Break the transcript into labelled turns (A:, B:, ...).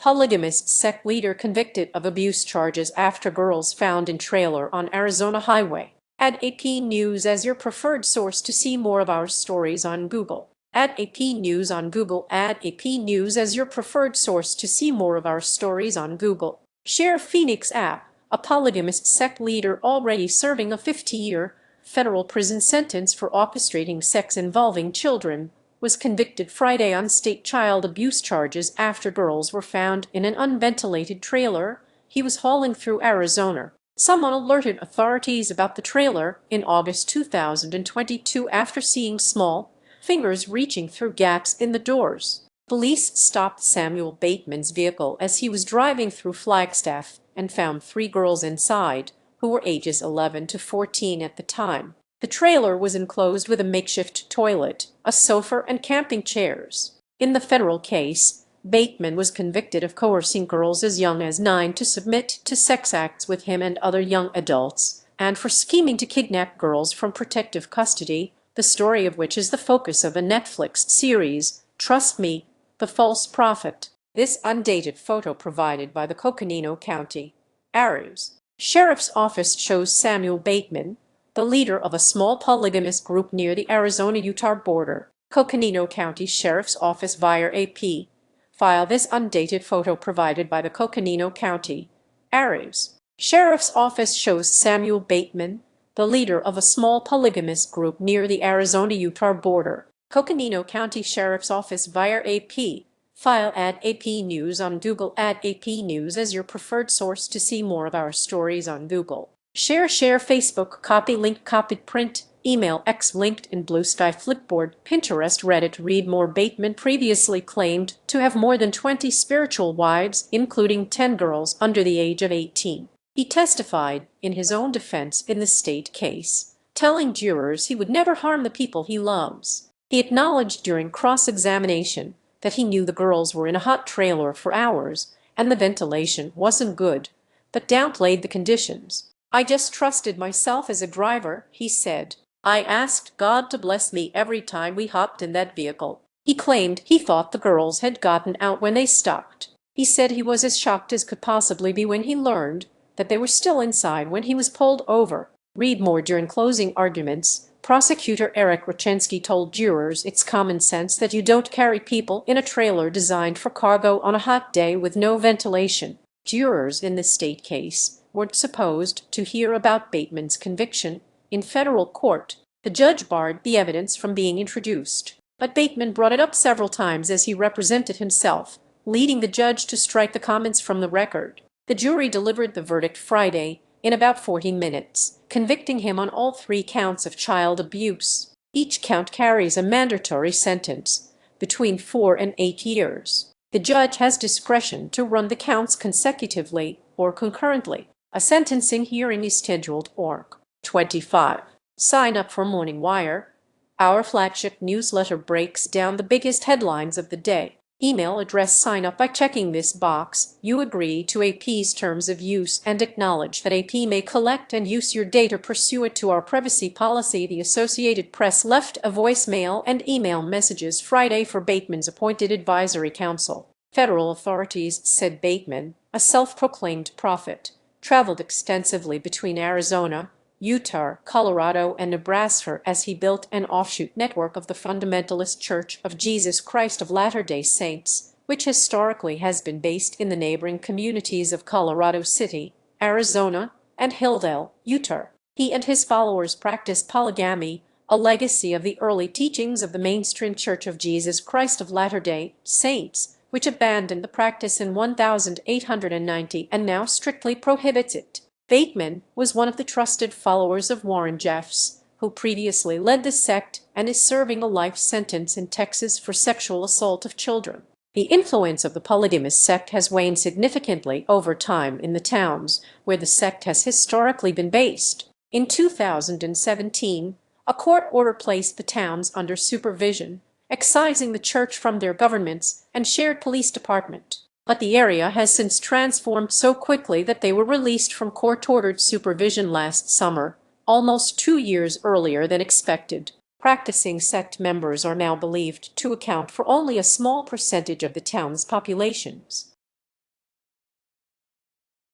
A: Polygamous sect leader convicted of abuse charges after girls found in trailer on Arizona highway. Add AP News as your preferred source to see more of our stories on Google. Add AP News on Google. Add AP News as your preferred source to see more of our stories on Google. Share Phoenix app. A polygamous sect leader already serving a 50-year federal prison sentence for orchestrating sex involving children was convicted Friday on state child abuse charges after girls were found in an unventilated trailer he was hauling through Arizona. Someone alerted authorities about the trailer in August 2022 after seeing small fingers reaching through gaps in the doors. Police stopped Samuel Bateman's vehicle as he was driving through Flagstaff and found 3 girls inside, who were ages 11 to 14 at the time. The trailer was enclosed with a makeshift toilet, a sofa, and camping chairs. In the federal case, Bateman was convicted of coercing girls as young as 9 to submit to sex acts with him and other young adults, and for scheming to kidnap girls from protective custody, the story of which is the focus of a Netflix series, Trust Me, The False Prophet. This undated photo provided by the Coconino County Sheriff's Office shows Samuel Bateman, the leader of a small polygamous group near the Arizona-Utah border. Coconino County Sheriff's Office via AP. File. This undated photo provided by the Coconino County Sheriff's Office shows Samuel Bateman, the leader of a small polygamous group near the Arizona-Utah border. Coconino County Sheriff's Office via AP. File. Add AP News on Google. Add AP News as your preferred source to see more of our stories on Google. Share Facebook. Copy link. Copied. Print. Email. X. LinkedIn. Blue Sky. Flipboard. Pinterest. Reddit. Read more. Bateman previously claimed to have more than 20 spiritual wives, including 10 girls under the age of 18. He testified in his own defense in the state case, telling jurors he would never harm the people he loves. He acknowledged during cross-examination that he knew the girls were in a hot trailer for hours and the ventilation wasn't good, but downplayed the conditions. "I just trusted myself as a driver," he said. "I asked God to bless me every time we hopped in that vehicle." He claimed he thought the girls had gotten out when they stopped. He said he was as shocked as could possibly be when he learned that they were still inside when he was pulled over. Read more. During closing arguments, prosecutor Eric Rachensky told jurors it's common sense that you don't carry people in a trailer designed for cargo on a hot day with no ventilation. Jurors in the state case weren't supposed to hear about Bateman's conviction in federal court. The judge barred the evidence from being introduced, but Bateman brought it up several times as he represented himself, leading the judge to strike the comments from the record. The jury delivered the verdict Friday in about 40 minutes, convicting him on all 3 counts of child abuse. Each count carries a mandatory sentence between 4 and 8 years. The judge has discretion to run the counts consecutively or concurrently. A sentencing hearing is scheduled Org. 25. Sign up for Morning Wire. Our flagship newsletter breaks down the biggest headlines of the day. Email address. Sign up by checking this box. You agree to AP's terms of use and acknowledge that AP may collect and use your data pursuant to our privacy policy. The Associated Press left a voicemail and email messages Friday for Bateman's appointed advisory council. Federal authorities said Bateman, a self-proclaimed prophet, traveled extensively between Arizona, Utah, Colorado, and Nebraska as he built an offshoot network of the Fundamentalist Church of Jesus Christ of Latter-day Saints, which historically has been based in the neighboring communities of Colorado City, Arizona, and Hildale, Utah. He and his followers practiced polygamy, a legacy of the early teachings of the mainstream Church of Jesus Christ of Latter-day Saints, which abandoned the practice in 1890 and now strictly prohibits it. Bateman was one of the trusted followers of Warren Jeffs, who previously led the sect and is serving a life sentence in Texas for sexual assault of children. The influence of the polygamous sect has waned significantly over time in the towns where the sect has historically been based. In 2017, a court order placed the towns under supervision, excising the church from their governments and shared police department. But the area has since transformed so quickly that they were released from court-ordered supervision last summer, almost 2 years earlier than expected. Practicing sect members are now believed to account for only a small percentage of the town's populations.